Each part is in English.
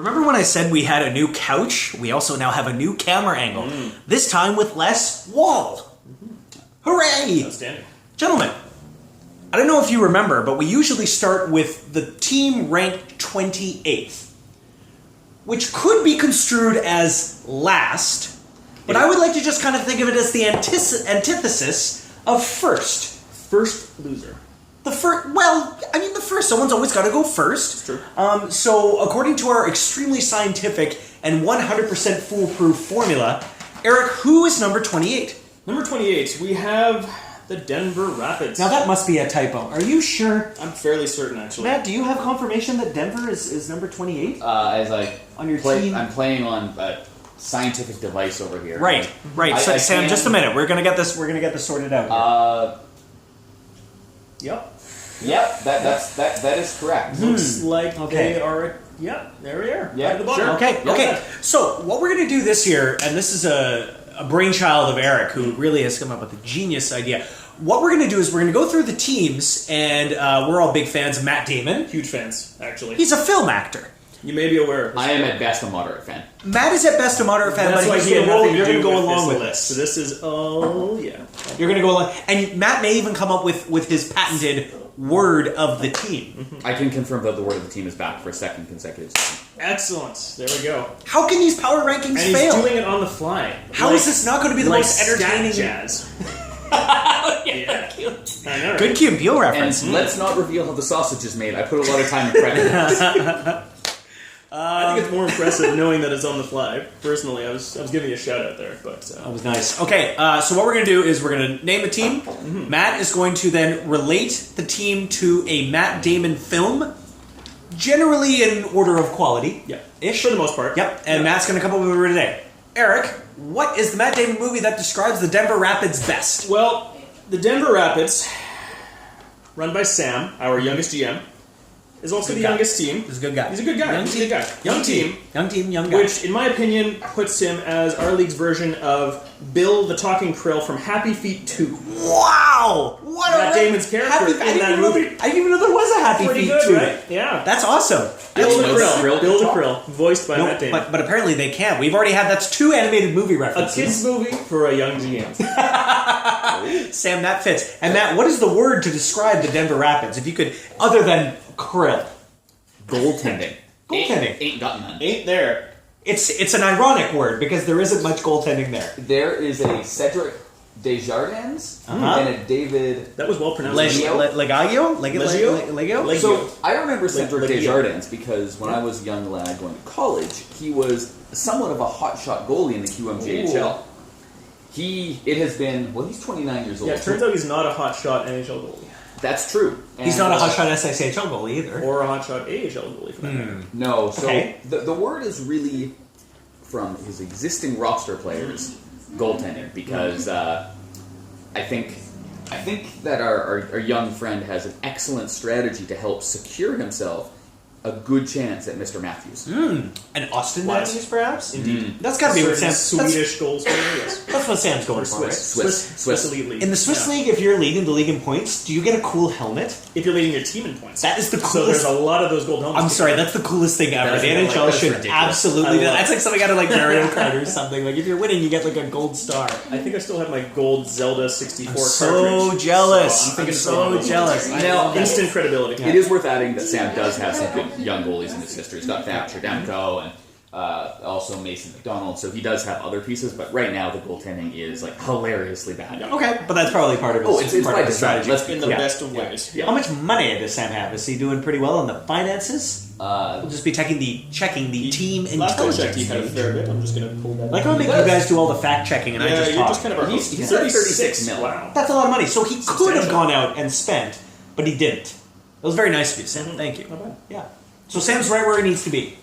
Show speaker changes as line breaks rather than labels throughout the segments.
Remember when I said we had a new couch? We also now have a new camera angle. This time with less wall. Hooray!
Outstanding.
Gentlemen, I don't know if you remember, but we usually start with the team ranked 28th, which could be construed as last, but I would like to just kind of think of it as the antithesis of first.
First loser.
The first. Someone's always got to go first.
It's true.
So, according to our extremely scientific and 100% foolproof formula, Eric, who is number 28?
Number 28, we have the Denver Rapids.
Now, that must be a typo. Are you sure?
I'm fairly certain, actually.
Matt, do you have confirmation that Denver is number 28?
As I
On your team?
I'm playing on a scientific device over here.
Right. So,
I
Sam,
can-
just a minute. We're gonna get this sorted out.
Yep.
Yep, that is correct.
Looks like
Okay.
they are... Yep, there we are.
Yeah,
Right at the bottom.
sure.
Okay.
Yeah.
Okay. So, what we're gonna do this year, and this is a brainchild of Eric, who really has come up with a genius idea. What we're gonna do is we're gonna go through the teams, and we're all big fans of Matt Damon.
Huge fans, actually.
He's a film actor.
You may be aware of this.
I am at best a moderate fan.
Matt is at best a moderate fan,
That's
but
why
he's
he had
gonna roll.
nothing to
You're
do
gonna go
with
along
this
with
list.
this.
So this is... Oh, yeah.
You're gonna go along, and Matt may even come up with his patented word of the team.
I can confirm that the word of the team is back for a second consecutive season.
Excellent. There we go.
How can these power rankings
And he's
fail?
doing it on the fly.
How is this not going to be the
like
most entertaining?
scat jazz.
Yeah.
I know.
Good Key and Peele
And
reference.
let's not reveal how the sausage is made. I put a lot of time and credit into this.
I think it's more impressive knowing that it's on the fly. Personally, I was giving you a shout out there, but
That was nice. Okay, so what we're going to do is we're going to name a team. Matt is going to then relate the team to a Matt Damon film, generally in order of quality.
yeah,
Ish.
for the most part.
Yep, and
Yeah.
Matt's going to come up with a word today. Eric, what is the Matt Damon movie that describes the Denver Rapids best?
Well, the Denver Rapids, run by Sam, our youngest GM, is also
Good
the
guy.
youngest team.
He's a good guy.
He's a good guy.
Young
He's a
team.
good guy. Young team.
Young team, young guy.
Which, in my opinion, puts him as our league's version of Bill the Talking Krill from Happy Feet 2.
Wow! What
Matt
a
Damon's character in that movie.
I didn't even know there was a Happy
Pretty
Feet
good,
too.
right? Yeah.
That's awesome.
Bill the
Bill the Krill.
Krill. Bill the Krill, voiced by Matt Damon.
but apparently they can't. We've already had that's two animated movie
A
references.
kid's movie for a young GM.
Sam, that fits. And Matt, what is the word to describe the Denver Rapids? If you could, other than krill.
Goaltending.
Goaltending.
Ain't got none.
Ain't there.
It's an ironic word because there isn't much goaltending there.
There is a Cedric Desjardins
Uh-huh.
and a David.
That was well pronounced.
Legio?
Legio?
Legio?
So I remember Cedric
Legio.
Desjardins because when I was a young lad going to college, he was somewhat of a hotshot goalie in the QMJHL. It has been, well, he's 29 years old.
Yeah, it turns out he's not a hotshot NHL goalie.
That's true.
He's
And,
not a hotshot SSHL goalie either.
Or a hotshot AHL goalie for that matter.
No, so
Okay.
the word is really from his existing roster players goaltending because I think that our young friend has an excellent strategy to help secure himself a good chance at Mr. Matthews.
And Austin
What?
Matthews, perhaps?
Indeed.
That's got to be what
Certain
Sam...
Swedish goal scorer, yes.
That's what Sam's going
Or
for, right?
Swiss.
Elite League.
In the Swiss
Yeah.
League, if you're leading the league in points, do you get a cool helmet?
If you're leading your team in points.
That is the
So there's
coolest...
a lot of those gold helmets.
I'm sorry, that's the coolest thing ever.
That's
The
like-
NHL
that's
should
ridiculous.
absolutely
I
do that.
love
That's like something out of like Mario Kart or something. Like if you're winning, you get like a gold star.
I think I still have my gold Zelda 64
I'm so
cartridge.
jealous.
So
I'm
thinking
so
it's
jealous. I love that.
Instant credibility.
It is worth adding that Sam does have some good young goalies in his history. He's got Thatcher Demko and also Mason McDonald, so he does have other pieces, but right now the goaltending is like hilariously bad.
Okay, but that's probably part of his,
It's
part
by
of his
design.
strategy.
Let's be
In the
clear.
best of ways.
How much money does Sam have? Is he doing pretty well in the finances? We'll just be checking the team
Last time I checked,
intelligence.
he had a fair bit. I'm just going to pull that.
Like, I'll make you guys do all the fact checking and I just
you're
talk.
just kind of our
He's-
host.
he's at 36 mil.
Wow.
That's a lot of money. So he could have
Substantial.
gone out and spent, but he didn't. It was very nice of you, Sam. Thank you.
Not bad.
Yeah. So Sam's right where he needs to be.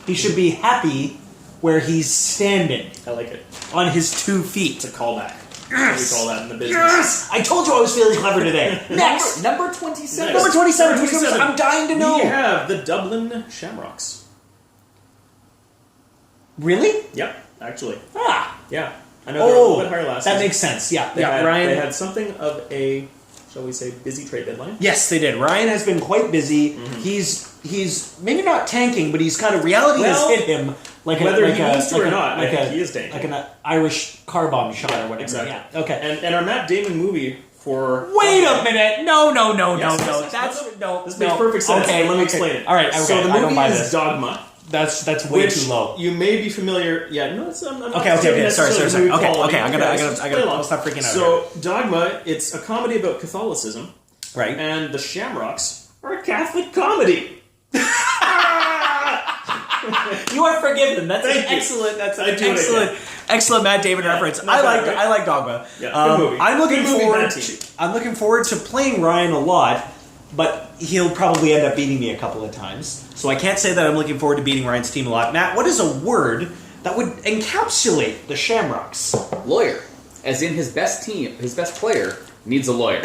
He should be happy where he's standing
I like it.
on his 2 feet.
It's a callback.
Yes!
That's what we call that in the business.
Yes! I told you I was feeling clever today. Next!
Number 27.
Number 27.
Number
Who's number
27.
I'm dying to know.
We have the Dublin Shamrocks.
Really?
Yep, actually.
Ah.
Yeah. I know they're a little bit higher last
that
season.
makes sense. Yeah.
They,
yeah.
had,
Ryan.
they had something of a, shall we say, busy trade deadline.
Yes, they did. Ryan has been quite busy. he's maybe not tanking, but he's kind of reality
Well,
has hit him like
whether he needs to or not,
like
I think he is tanking.
like an Irish car bomb shot or whatever.
Exactly.
Yeah. Okay.
And our Matt Damon movie for
Wait a minute! No!
Yes,
No!
yes,
That's no.
This makes perfect sense.
Okay,
Let me explain it.
All right. Okay.
So the
I don't
movie
buy
is
this.
Dogma.
That's way
Which
too low.
you may be familiar. Yeah, no, it's I'm not
Okay.
saying
Sorry.
necessarily movie quality.
Okay. I
just play along.
I'll stop freaking out.
So Dogma, it's a comedy about Catholicism,
here. Right.
and the Shamrocks are a Catholic comedy.
You are forgiven. That's
Thank
an
you.
excellent. That's
I
an
do what I
excellent Matt Damon reference.
not bad, right?
I like Dogma.
Yeah, good movie.
I'm looking
Good movie,
forward.
bad team.
I'm looking forward to playing Ryan a lot, but he'll probably end up beating me a couple of times. So I can't say that I'm looking forward to beating Ryan's team a lot. Matt, what is a word that would encapsulate the Shamrocks?
Lawyer, as in his best player needs a lawyer.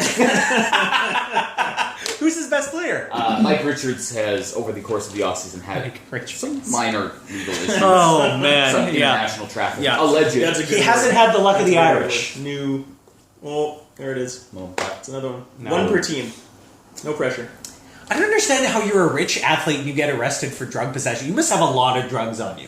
Who's his best player?
Mike Richards has, over the course of the offseason, had
Mike Richards.
some minor legal issues.
Oh man,
Some
yeah.
international traffic.
Yeah.
Alleged.
That's a good
He
word.
hasn't had the luck of the
That's a good
Irish.
word. New. Oh, there it is.
Well,
It's another one.
No.
One per team. No pressure.
I don't understand how you're a rich athlete and you get arrested for drug possession. You must have a lot of drugs on you.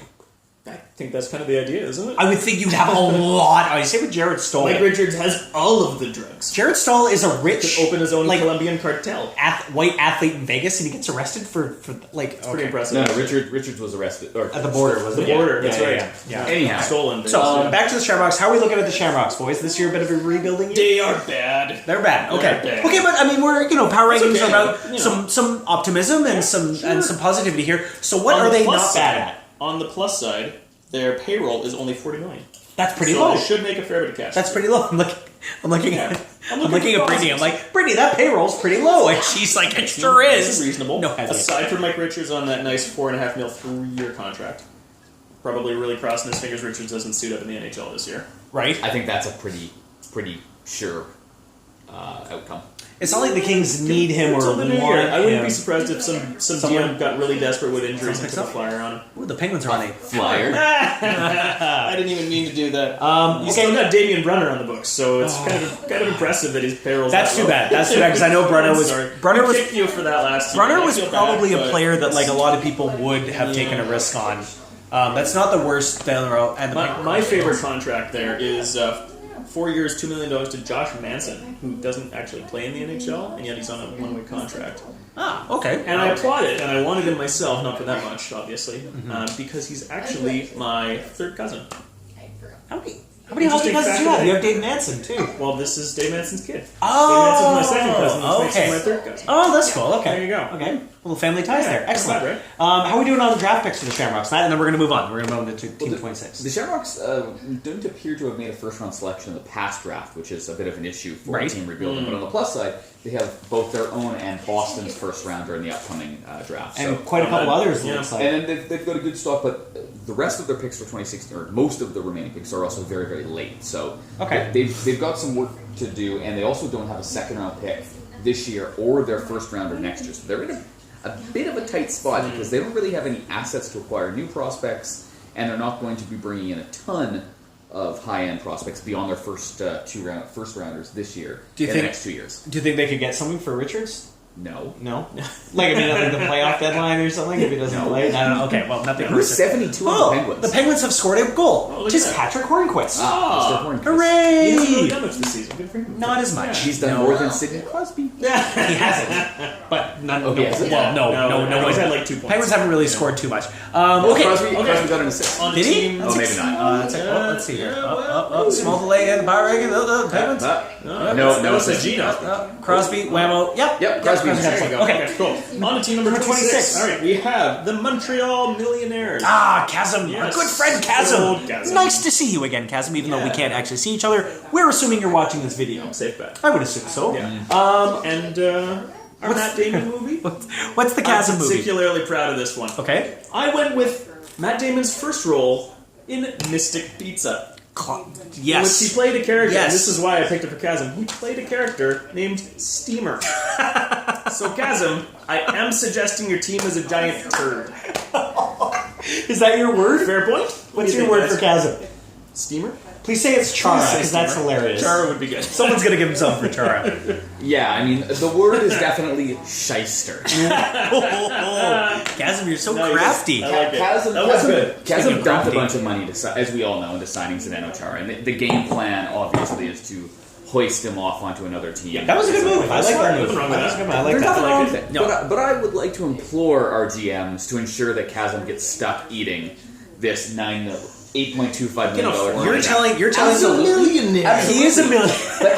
I think that's kind of the idea, isn't it?
I would think you'd have a lot. I say with Jared Stoll.
Mike Richards has all of the drugs.
Jared Stoll is a rich,
Could open his own
like,
Colombian cartel.
white athlete in Vegas, and he gets arrested for like.
Pretty
okay.
impressive.
no, Richards was arrested. Or,
At the border, wasn't
The
it?
border, that's
Yeah,
right.
Yeah.
Anyhow.
Stolen.
So
yeah.
back to the Shamrocks. How are we looking at the Shamrocks, boys? This year a bit of a rebuilding year.
They are bad.
They're bad. Okay.
They're bad.
Okay, but I mean, we're power
It's
rankings
okay,
are about
you know.
some optimism and some positivity here. So what
On
are
the
they
plus
not
side-
bad at?
On the plus side, their payroll is only $40 million.
That's pretty
so
low.
They should make a fair bit of cash.
That's pretty low. I'm looking
Yeah.
at
I'm
I'm looking
for
at Brittany. I'm
positives.
like, Brittany, that payroll's pretty low, and she's like, it sure
This
is.
reasonable.
No, hesitation.
Aside from Mike Richards on that nice $4.5 million 3-year contract, probably really crossing his fingers Richards doesn't suit up in the NHL this year.
Right?
I think that's a pretty sure outcome.
It's not like the Kings need him or
Until the new
want
year. I wouldn't
him.
be surprised if some
Someone-
GM got really desperate with injuries and
Someone
took a flyer on him.
Ooh, the Penguins are on a
Flyer.
I didn't even mean to do that. You
okay.
still got Damian Brunner on the books, so it's kind of impressive that his payroll's
That's
that
too
low.
bad. That's too bad because I know Brunner
I'm
was
sorry.
Brunner
We
was
kicked you for that last year.
Brunner
I
was
feel
probably
bad,
a
but
player that like a
it's-
lot of people would have taken a risk on. That's not the worst down the road. And the
My favorite contract there is 4 years, $2 million to Josh Manson, who doesn't actually play in the NHL, and yet he's on a one-way contract.
okay.
And I applaud it, and I wanted him myself, not for that much, obviously,
Mm-hmm.
because he's actually my third cousin.
How many hockey
Interesting
cousins
fact
do you have?
of
You have Dave Manson too.
Well, this is Dave Manson's kid.
Oh,
Dave Manson's my second cousin, which makes
okay.
him my third cousin.
Oh, that's cool. Okay,
There you go.
Okay, little family ties there.
not
Excellent.
bad,
How are we doing on the draft picks for the Shamrocks, Matt? And then we're going to move on. We're going to move on to Team 26.
The Shamrocks don't appear to have made a first-round selection in the past draft, which is a bit of an issue for
Right.
a team rebuilding. But on the plus side, they have both their own and Boston's first-rounder in the upcoming draft.
And
So,
quite a couple others,
Yeah.
looks like.
and then they've got a good stock, but the rest of their picks for 2016, or most of the remaining picks, are also very, very late. So
Okay.
they've got some work to do, and they also don't have a second-round pick this year or their first-rounder next year. So they're in a bit of a tight spot because they don't really have any assets to acquire new prospects, and they're not going to be bringing in a ton of high-end prospects beyond their first first-rounders this year.
Do you
in
think-
the next 2 years?
Do you think they could get something for Richards?
No.
No. Like I mean, like the playoff deadline or something. If he doesn't
No.
play, I don't know. Okay, well, nothing.
Who's 72 on the
Oh,
Penguins?
the Penguins have scored a goal.
Oh, look
Just
at that.
Patrick Hornquist.
Mr. Hornquist.
Hooray!
He hasn't really done much this season. Good for him.
Not as much.
He's done
No.
more than Sidney Crosby.
He hasn't. But none.
Okay,
no,
is it?
well, no.
He's had like 2 points.
Penguins haven't really scored too much.
Crosby
Okay.
got an assist.
On a
Did he?
team,
Oh, maybe not.
Let's see here. Small delay in the power ranking. The Penguins.
No,
it's a Gino.
Crosby, Whammo. Yep.
Crosby.
Crosby
There
has
you
a
go.
point. Okay.
Okay, cool. On to team number 26. All right, we have the Montreal Millionaires.
Chasm,
Yes.
our good friend
Good
Chasm.
old Chasm.
Nice to see you again, Chasm, even though we
Yeah.
can't actually see each other. We're assuming you're watching this video.
Safe bet.
I would assume so.
Yeah. And our Matt Damon movie.
What's the Chasm
I'm
movie?
particularly proud of this one.
Okay.
I went with Matt Damon's first role in Mystic Pizza. In which he played a character,
Yes.
and this is why I picked it for Chasm. He played a character named Steamer. So, Chasm, I am suggesting your team is a giant turd.
Is that your word?
Fair point? What
What's
do you
your
think,
word for
guys?
Chasm?
Steamer?
Please say it's Chara,
Please say
because that's
Steamer.
hilarious.
Chara would be good.
Someone's going to give him something for Chara.
Yeah, I mean, the word is definitely shyster.
Chasm, you're so
No,
crafty.
I like it.
Chasm,
That was good.
Speaking
Chasm
of
dumped a
crafty.
bunch of money, as we all know, into signing Zdeno Chara. And the game plan, obviously, is to hoist him off onto another team.
That was a good move. I like that move.
Nothing wrong with
That was a good move. I like
There's
that.
nothing
I
wrong
like
with
it.
it.
No.
But I would like to implore our GMs to ensure that Chasm gets stuck eating this $8.25 million.
You're telling
Absolutely.
He is a millionaire.
But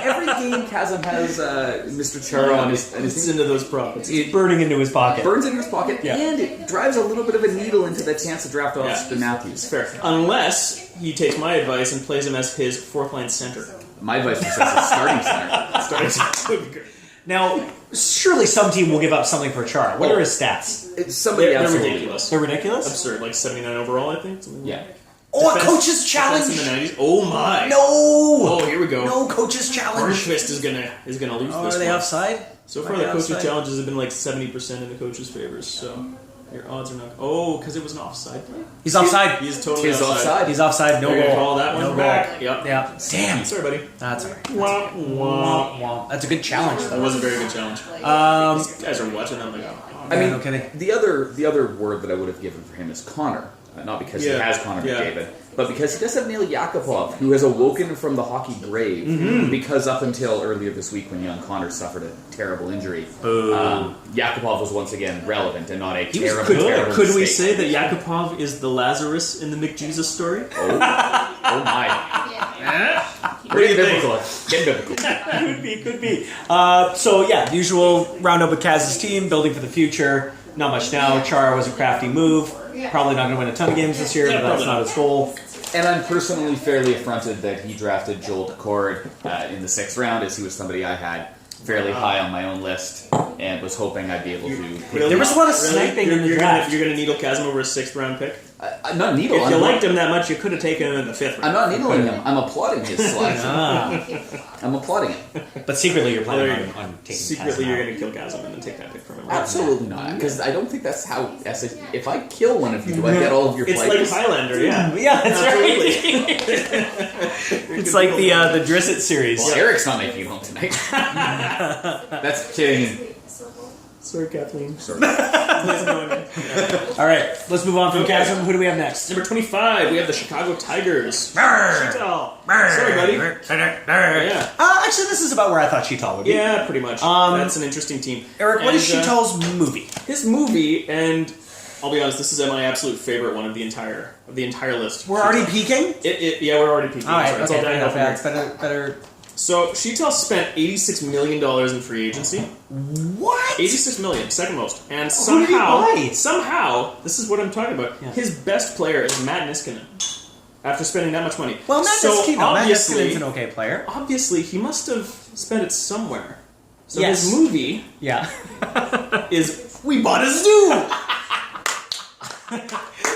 every game Chasm has Mr. Chara on his
It's into those profits.
it
Burning into his pocket.
burns into his pocket,
Yeah.
and it drives a little bit of a needle into the chance to draft off
Yeah.
Spin Matthews.
Fair. Unless he takes my advice and plays him as his fourth line center.
My advice was as a starting center.
Starting center would be great.
Now, surely some team will give up something for Chara. What are his stats?
It's somebody
They're
absolutely.
ridiculous.
They're ridiculous?
Absurd. Like 79 overall, I think. Something like
Yeah.
Oh, a
Defense-
coach's challenge!
defense in the 90s. Oh my!
No!
Oh, here we go.
No coach's challenge!
Hornquist is gonna lose
Oh,
this
are they
one.
offside?
So far,
Are
the
they
coach's
offside?
challenges have been like 70% in the coach's favors. So your odds are not. Oh, because it was an offside play.
He's offside.
He's totally
He's offside.
He's offside. No
They're gonna
goal.
call that one
no
back.
goal.
Yep.
Yeah. Damn.
Sorry, buddy.
That's alright.
Wah, wah.
Womp womp. That's a good challenge,
That
though.
was a very good challenge. These guys are watching. I'm like, oh,
I mean,
no kidding.
the other word that I would have given for him is Connor. Not because
Yeah.
he has Connor
Yeah.
McDavid, but because he does have Neil Yakupov, who has awoken from the hockey grave.
Mm-hmm.
Because up until earlier this week, when young Connor suffered a terrible injury, Yakupov was once again relevant and not a
was
terrible,
good.
terrible
could we
mistake.
say that Yakupov is the Lazarus in the McJesus story?
Oh my!
Yeah.
Pretty biblical. Get biblical.
Could be. So, yeah, the usual roundup with Kaz's team, building for the future. Not much now. Chara was a crafty move. Probably not going to win a ton of games this year,
Yeah,
but that's
probably
not
not.
his goal.
And I'm personally fairly affronted that he drafted Joel Decord in the 6th round, as he was somebody I had fairly high on my own list, and was hoping I'd be able to.
Really?
There was a lot of sniping in the
you're
draft.
You're going to needle Chasm over a 6th round pick?
I'm not needle.
If you
I'm
liked him that much, you could have taken him in the 5th round.
I'm not needling him. I'm applauding his selection. I'm applauding it.
But secretly, you're planning
There you
on taking
Secretly,
Kaz
you're
now.
going to kill Chasm and then take that pick from him.
Absolutely not, because I don't think that's how. If I kill one of you, do I get all of your
It's like
players?
Highlander, yeah.
Yeah, that's
Absolutely.
right. It's like the Drisset series.
Well, Eric's not making it home tonight. That's kidding.
Sorry, Kathleen.
Sorry.
All right, let's move on from
Okay.
Chasm. Who do we have next?
Number 25, we have the Chicago Tigers. Sheetal. Sorry, buddy. Yeah.
Actually, this is about where I thought Sheetal would be.
Yeah, pretty much. That's an interesting team.
Eric, what is
And,
Sheetal's movie?
His movie, and I'll be honest, this is my absolute favorite one of the entire list.
We're already peaking?
Yeah, we're already peaking.
All right,
It's
okay,
all downhill from
yeah,
here.
it's better.
So Sheetal spent $86 million in free agency.
What?
86 million, second most. And
Who did he buy?
somehow, this is what I'm talking about.
Yeah.
His best player is Matt Niskanen. After spending that much money.
Well, Matt
so
Niskinen's
obviously,
an okay player.
obviously, he must have spent it somewhere. So
Yes.
his movie
Yeah.
is We Bought a Zoo.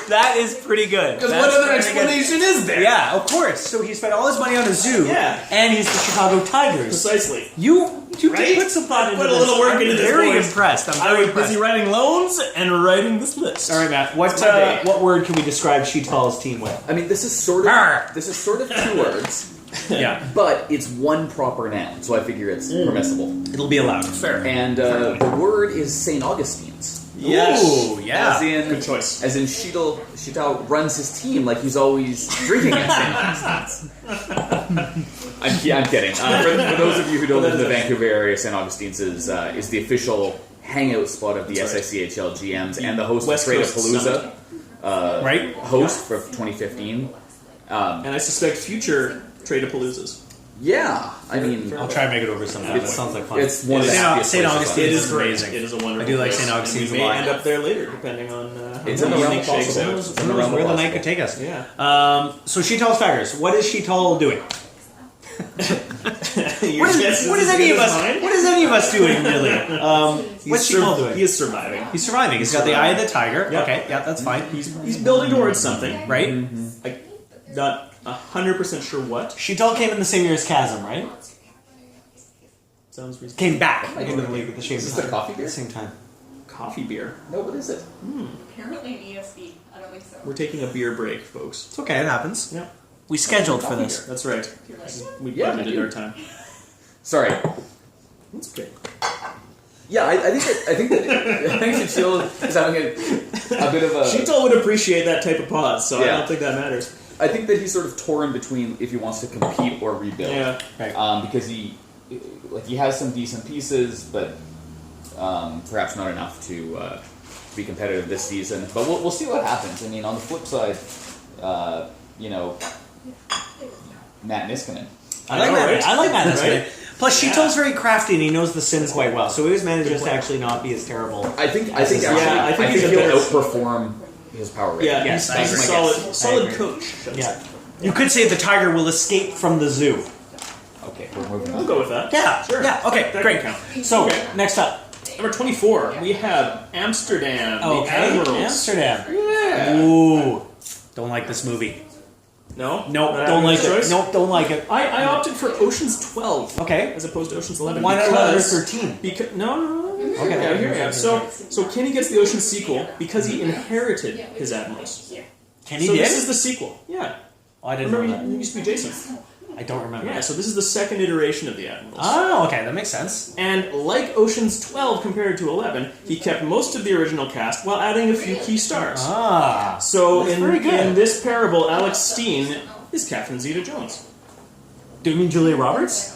That is pretty good.
Because
That's
what other
pretty good.
explanation is there?
Yeah, of course. So he spent all his money on a zoo.
Yeah.
And he's the Chicago Tigers.
Precisely.
You
Right?
put some thought into
Put a
this.
little work
I'm
into this,
very
boys.
impressed. I'm
I
very
was
impressed.
busy writing loans and writing this list.
All right, Matt. What
It's my day.
what word can we describe Sheetal's team with?
I mean, this is sort
Arr.
of 2 words,
Yeah.
but it's one proper noun, so I figure it's permissible.
It'll be allowed.
Fair.
And the word is St. Augustine's.
Yes.
Ooh, yeah.
As in,
Good choice.
As in, Sheetal runs his team like he's always drinking at St. Augustine's. I'm kidding. For those of you who don't live in the Vancouver area, St. Augustine's is the official hangout spot of the
That's right.
SICHL GMs and the host
West
of Trade
Coast
Palooza.
Right?
Host for 2015.
And I suspect future Tradapaloozas.
Yeah, I mean,
I'll try and make it over sometime. It sounds like fun.
it's one of the
St.
happiest
St.
places
Augustine
on
It
earth.
is great.
amazing.
It is a wonderful
I do like
place.
St. Augustine's
And
a
we may
lot.
end up there later, depending on how
It's
the
in the realm
evening
of
shakes
possible.
out.
It's
Who
in the
knows
realm
where
of
the night
possible.
could take us.
Yeah.
So Sheetal's Tigers. What is Sheetal doing?
Your guess
What is
as
any
good
of
as
us?
mine.
What is any of us doing really? What's Sheetal doing?
He is surviving.
He's surviving. He's got the eye of the tiger.
Yeah.
Okay, yeah, that's fine.
He's building towards something.
Right?
I'm not 100% sure what.
Sheetal came in the same year as Chasm, right?
Sounds reasonable.
Came back into the league with the Shades
Is
of
this the
Tiger
coffee
at
beer?
the same time.
Coffee beer.
No, what is it?
Apparently an ESB. I don't think so.
We're taking a beer break, folks.
It's okay, it happens.
Yeah.
We scheduled for this.
That's right. We
Yeah,
budgeted
you-
our time.
Sorry.
That's great.
Yeah, I think that Shield is having a bit of a.
Sheetal would appreciate that type of pause, so I
Yeah.
don't think that matters.
I think that he's sort of torn between if he wants to compete or rebuild.
Yeah.
Because he has some decent pieces, but perhaps not enough to be competitive this season. But we'll see what happens. I mean, on the flip side, Matt Niskanen.
I like
know,
that.
right?
I like that.
Right?
Plus,
Yeah.
Sheetal's very crafty and he knows the Sins quite well, so his manages to actually not be as terrible.
I think
This is-
actually,
yeah, I think he's
he'll
a-
outperform his power rating.
Yeah,
Yes, I
he's a
agree.
solid,
Yes,
solid
I agree.
coach.
Yeah. You could say the tiger will escape from the zoo.
Okay, we're moving
We'll
on.
go with that.
Yeah.
Sure.
Yeah. Okay.
That
Great.
can count.
So
Okay.
next up.
Number 24, we have Amsterdam, the Admirals.
Amsterdam.
Yeah.
Ooh. Don't like this movie.
No?
Nope.
Not
Don't like
Admirals'
it.
choice?
Nope. Don't like it.
I opted for Ocean's 12.
Okay.
As opposed to Ocean's 11.
Why not
because,
11 or 13?
Because, no.
Okay.
Yeah, here we are. So Kenny gets the Ocean sequel because he inherited his admirals.
Can he
So
did?
this is the sequel. Yeah.
Oh, I didn't
Remember,
know that.
he used to be Jason.
I don't remember.
Yeah, so this is the second iteration of the admirals.
Oh, okay. That makes sense.
And like Ocean's 12 compared to 11, he kept most of the original cast while adding a few key stars.
Ah.
So
That's very good.
in this parable, Alex Steen is Catherine Zeta-Jones.
Do you mean Julia Roberts?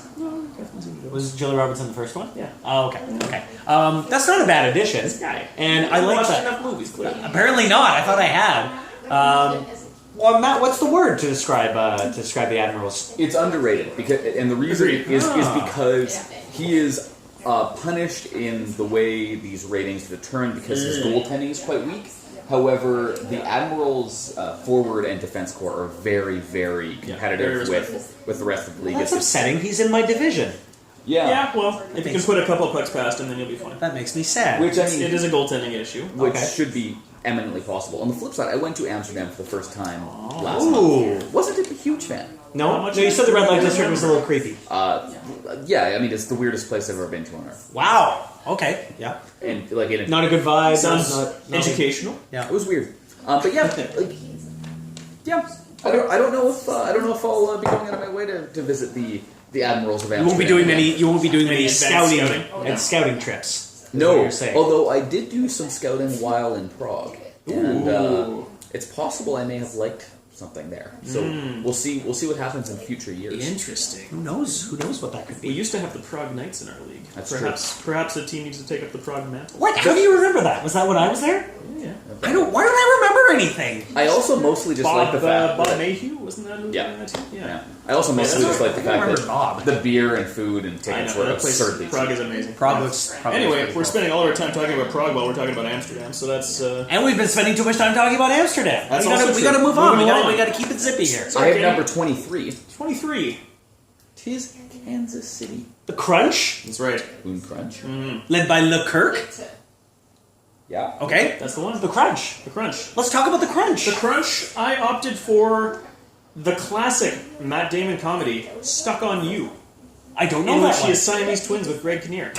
Was Julia Roberts in the first one?
Yeah.
Oh, okay. Okay. That's not a bad addition.
Guy.
And I like
watched
that.
enough movies, clearly.
Apparently not. I thought I had. Well, Matt, what's the word to describe the admirals?
It's underrated and the reason
Agreed.
is because he is punished in the way these ratings determine because his goaltending is quite weak. However, the Admirals' forward and defense core are very, very competitive
very
with the rest of the league.
That's
It's-
upsetting. He's in my division.
Yeah, well, if you can put a couple of pucks past him, then you'll be fine.
That makes me sad.
which I mean,
It is a goaltending issue.
which
Okay.
should be eminently possible. On the flip side, I went to Amsterdam for the first time last
Ooh.
month. Wasn't a huge fan.
No,
How much
no, you
is
said the
it?
red light district was a little creepy.
Yeah, I mean, it's the weirdest place I've ever been to on Earth,
Wow. Okay. Yeah.
and like in a,
Not a good vibe.
Sounds
not
educational.
Yeah.
it was weird. But yeah, like, yeah. I don't know if I'll be going out of my way to visit the Admirals of
You
Amsterdam.
won't be doing many. You won't be doing many
advanced
scouting
scouting?
and
Yeah.
scouting trips. is what
No,
you're saying.
although I did do some scouting while in Prague, and
Ooh.
it's possible I may have liked something there. So we'll see what happens in future years.
Interesting.
Who knows? Who knows what that could
We
be?
used to have the Prague Knights in our league.
That's
Perhaps a team needs to take up the Prague mantle.
What? How do you remember that? Was that when I was there?
Yeah.
I don't. Why don't I remember anything?
I also mostly just like the fact
Bob
that
Mayhew, wasn't that who
Yeah.
on that team?
yeah. I also mostly
that's
just like the
I
fact
remember
that
Bob.
the beer and food and
I
tickets
know,
were
that place,
absurdly
Prague
cheap.
is amazing.
Prague
Yeah.
looks.
Anyway, we're spending all our time talking about Prague while we're talking about Amsterdam, so that's...
And we've been spending too much time talking about Amsterdam.
That's
we gotta,
also
we
true.
gotta move on.
Moving along.
We gotta keep it zippy here.
I have
Okay.
number 23.
23.
Tis Kansas City.
The Crunch,
That's right.
Boon Crunch.
led by Leclerc.
Yeah.
Okay.
That's the one.
The Crunch.
The Crunch.
Let's talk about the Crunch.
The Crunch, I opted for the classic Matt Damon comedy, Stuck on You,
I don't know
in
that
which
one.
he is Siamese twins with Greg Kinnear.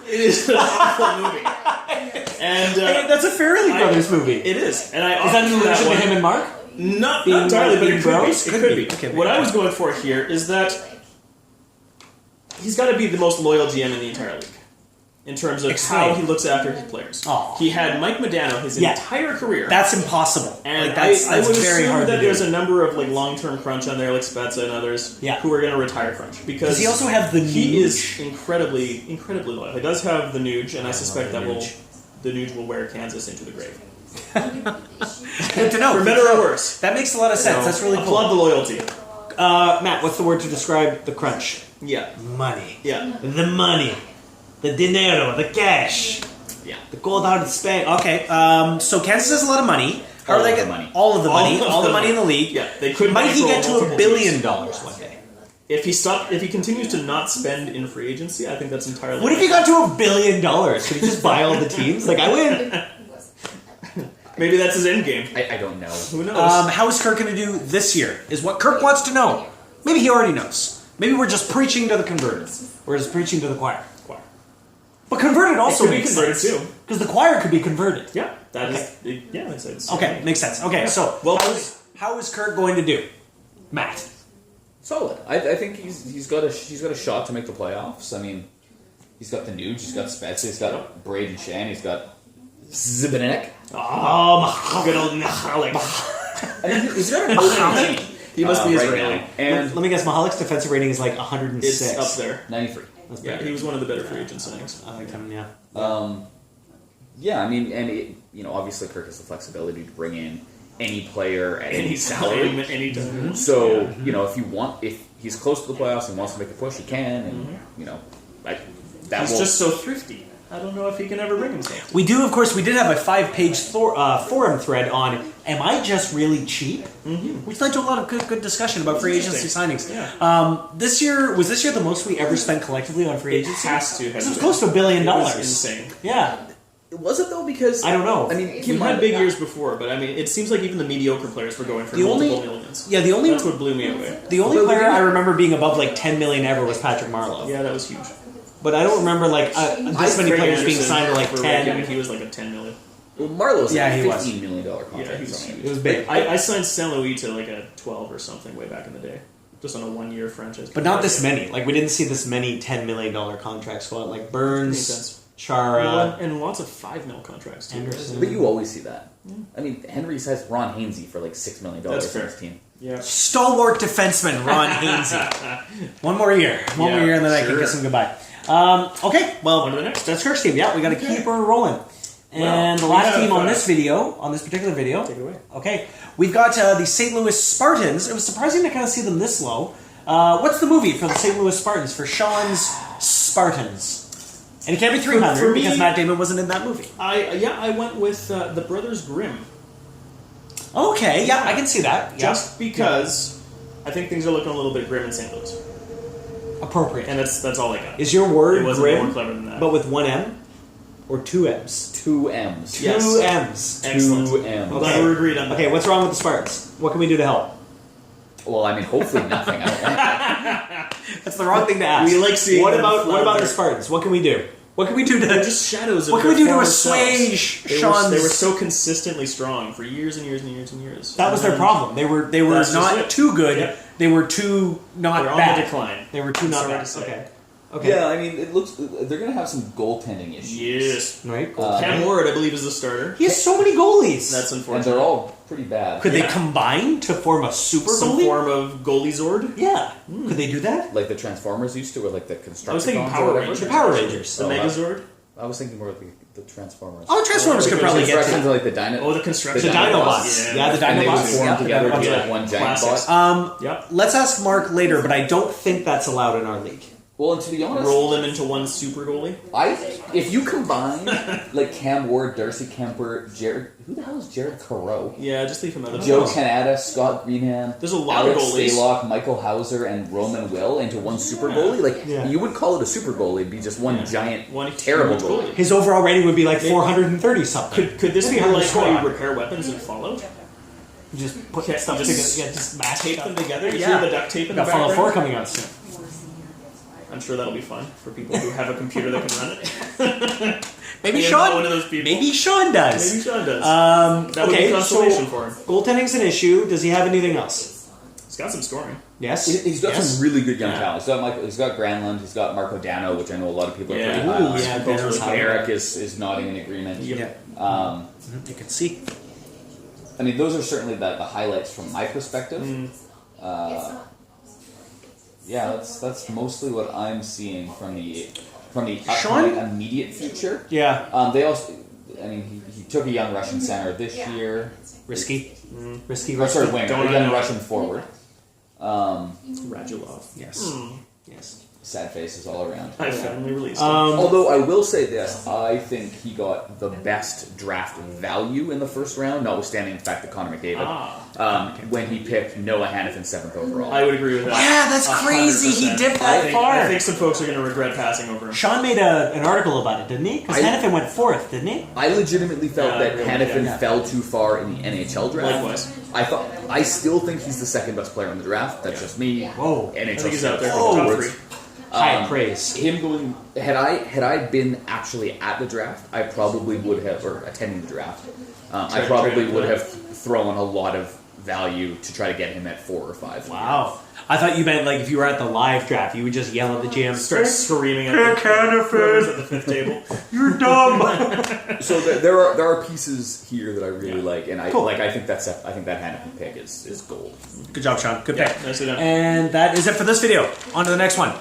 It is an awful movie. And
Hey, that's a Fairley Brothers movie.
it is. And I
Is that
opted
in
for
relation to
one.
him and Mark?
Not
Being
entirely, but
being
it could be.
bros?
It
Could
could
be.
be.
Okay,
What I
okay.
was going for here is that he's got to be the most loyal GM in the entire league in terms of
Explain.
how he looks after his players.
Aw.
He had Mike Modano his
Yeah.
entire career.
That's impossible.
And
Like, that's
I would
very
assume
hard
that
to
there's
do.
a number of like long-term crunch on there, like Spezza and others,
Yeah.
who are going to retire crunch because
Does he also have the
he
Nuge?
is incredibly loyal. He does have the Nuge, and I suspect
the
that
Nuge.
the Nuge will wear Kansas into the grave,
Good to know.
for better or worse.
That makes a lot of sense. That's really
applaud
cool.
the loyalty.
Matt, what's the word to describe the Crunch?
Yeah,
Money.
yeah,
The money. The dinero. The cash.
yeah.
The gold out of Spain. Okay. So Kansas has a lot of money. How
All
are they
of the
get-
money.
All of the
All
money.
of
All the
the
money in the league.
Yeah, they could
Might he
bankroll
get to $1
multiple
billion
teams.
one day?
If he continues to not spend in free agency, I think that's entirely.
What if he got to $1 billion? Could he just buy all the teams? Like I win.
Maybe that's his end game.
I don't know.
Who knows?
How is Kirk going to do this year? Is what Kirk wants to know. Maybe he already knows. Maybe we're just preaching to the converted. We're just preaching to the choir.
Choir.
But converted also
could be
makes
converted
sense.
too.
Because the choir could be converted.
Yeah, that is. Yeah, it's
Okay, makes sense. Okay, so
Well,
how's How is Kirk going to do? Matt.
Solid. I think he's got a shot to make the playoffs. I mean, he's got the Nuge, he's got Spezza, he's got Braden Shan, he's got Zibanek.
Good old Mahalik.
I mean, he's got an okay team.
He must be
right
Israeli.
now. And
Let me guess, Mahalik's defensive rating is like 106.
It's up there.
93.
That's
Yeah,
pretty
he was one of the better free agent signings.
I like him, yeah.
Yeah, I mean, and obviously Kirk has the flexibility to bring in any player at any
salary,
salary.
anytime.
So, if he's close to the playoffs and wants to make a push, he can, and that
He's
will
just so thrifty. I don't know if he can ever bring himself.
We do, of course, we did have a 5-page forum thread on, am I just really cheap? Mm-hmm. Which led to a lot of good discussion about free agency signings.
Yeah.
This year the most we ever spent collectively on free agency?
It has to.
It was close to $1 billion.
It was insane.
Yeah.
Was it though? Because
I don't know.
I mean, keep in
We've
mind,
had big years before, but I mean, it seems like even the mediocre players were going for
The only-
multiple millions.
Yeah, the only
That's what blew me away.
the only
But
player
we-
I remember being above like 10 million ever was Patrick Marlowe.
Yeah, that was huge.
But I don't remember like this many
Craig
players being
Anderson
signed to like
for
10.
Reykjavik, he was like a 10 million.
Well, Marlowe's
Yeah,
like
he
a
was.
$15 million contract.
Yeah, he was
so, I mean,
It was big.
I signed Saint Louis to like a 12 or something way back in the day, just on a 1-year franchise.
But not this many. Like we didn't see this many $10 million contracts go out. Like Burns,
Makes sense.
Chara,
And lots of 5 mil contracts too.
Anderson.
But you always see that. I mean, Henry has Ron Hainsey for like $6 million
That's
on
fair.
his team.
Yeah.
Stalwart defenseman Ron Hainsey. One more year, and then I can
sure.
kiss him goodbye. Okay, well,
On to the next.
that's Kirk's team. Yeah, we got to keep her rolling. And the
we
last
have,
team on this particular video.
Take it away.
Okay, we've got the St. Louis Spartans. It was surprising to kind of see them this low. What's the movie for the St. Louis Spartans? For Sean's Spartans. And it can't be 300
For me-
because Matt Damon wasn't in that movie.
I went with the Brothers Grimm.
Okay, yeah, I can see that. Yeah.
Just because I think things are looking a little bit grim in St. Louis.
Appropriate.
And that's all I got.
Is your word
It wasn't more
grim,
clever than that.
but with one M? Or two M's?
2 M's.
Yes.
Two M's.
Excellent.
2 M's.
I'm glad we're agreed on that.
Okay, what's wrong with the Spartans? What can we do to help?
Well, I mean, hopefully nothing. I don't want
That's the wrong thing to ask.
We like seeing
What
them
about
flounder.
the Spartans? What can we do? What can we do to
They're just shadows of
What can we
their
do to
former
assuage
selves. They
Sean's?
were so consistently strong for years and years and years and years.
That was their
And
problem. They were
That's just
not
it.
too good.
Yep.
They were too not
They're on
bad.
the decline.
They were too not
Sorry
bad.
to say.
Okay.
to.
Okay.
Yeah, I mean, it looks they're going to have some goaltending issues.
Yes.
Right.
Cam Ward, I believe, is the starter.
He has so many goalies.
That's
And
unfortunate.
they're all pretty bad.
Could they
Yeah.
combine to form a super
Some
goalie?
form of goalie Zord.
Yeah. Could they do that?
Like the Transformers used to, or like the Constructicons
I was thinking
or
Power
whatever.
Rangers.
The Power Rangers.
The
Oh,
Megazord.
I was thinking more of the Transformers.
Oh, the Transformers
Oh,
could
the
probably get
Constructions
to.
are like the Dino.
Oh, the construction.
The Dinobots. Yeah, the
and they would
Dinobots.
form
Yeah,
together to be
Yeah.
like one giant
Classics.
bot.
Yep.
Let's ask Mark later, but I don't think that's allowed in our league.
Well, and to be honest,
Roll them into one super goalie.
if you combine like Cam Ward, Darcy Kemper, Jared, who the hell is Jared Carew?
Yeah, just leave him out of
Joe
this.
Canada, Scott Greenham,
There's a lot of
Alex
goalies.
Stalock, Michael Hauser, and Roman Will into one super goalie. Like
Yeah.
you would call it a super goalie, it'd be just one giant,
One
terrible
huge
goalie.
His overall rating would be like 430 something.
Could this
That'd
be
hard to
like
score
how
on.
you repair weapons in Fallout?
Just put
Can't-
stuff
just
together. Yeah, just mash
Tape
stuff.
them together. You
Yeah.
hear the duct tape in the
Got Fallout 4
background.
coming out soon.
I'm sure that'll be fun for people who have a computer that can run it.
Maybe
Yeah,
Sean.
not one of those people.
Maybe Sean does.
Maybe Sean does. That would
okay,
be consolation
so
for him.
goaltending's an issue. Does he have anything else?
He's got some scoring.
Yes.
He's got
Yes.
some really good young
Yeah.
talent. He's got Granlund, he's got Marco Dano, which I know a lot of people are
Yeah.
pretty high
Ooh,
on.
yeah,
Both
Dano's
really
high.
Eric is nodding in agreement.
Yep.
Yeah. You can see.
I mean, those are certainly the highlights from my perspective. Yeah, that's mostly what I'm seeing from the
Sean?
upcoming immediate future.
Yeah.
They also, I mean, he took a young Russian center this year.
Risky. Risky.
Or sorry,
Risky.
winger,
Don't
a young
know.
Russian forward.
Radulov.
Yes. Yes.
Sad faces all around.
I finally released him.
Although I will say this, I think he got the best draft value in the first round, notwithstanding the fact that Connor McDavid, when he picked Noah Hannafin 7th overall.
I would agree with that.
Yeah, that's crazy. He
100%.
dipped that far.
I think some folks are going to regret passing over him.
Sean made an article about it, didn't he? Because
I-
Hannafin went 4th, didn't he?
I legitimately felt
Yeah,
that
really,
Hannafin
yeah.
fell too far in the NHL draft.
Likewise.
I still think he's the second best player in the draft. That's just me.
Whoa.
NHL
I think he's out there
scouts
for
for
top
words.
3.
High praise.
Him going had I been actually at the draft, I probably would have, or attending the draft, I probably would have thrown a lot of value to try to get him at 4 or 5.
Wow. I thought you meant like if you were at the live draft, you would just yell at the GM,
Start screaming at whoever's at the fifth table.
"You're dumb!"
So there are pieces here that I really like, and I
Cool.
I think that Hannafin pick is gold.
Good job, Sean. Good
Yeah,
pick.
nicely done.
And that is it for this video. On to the next one.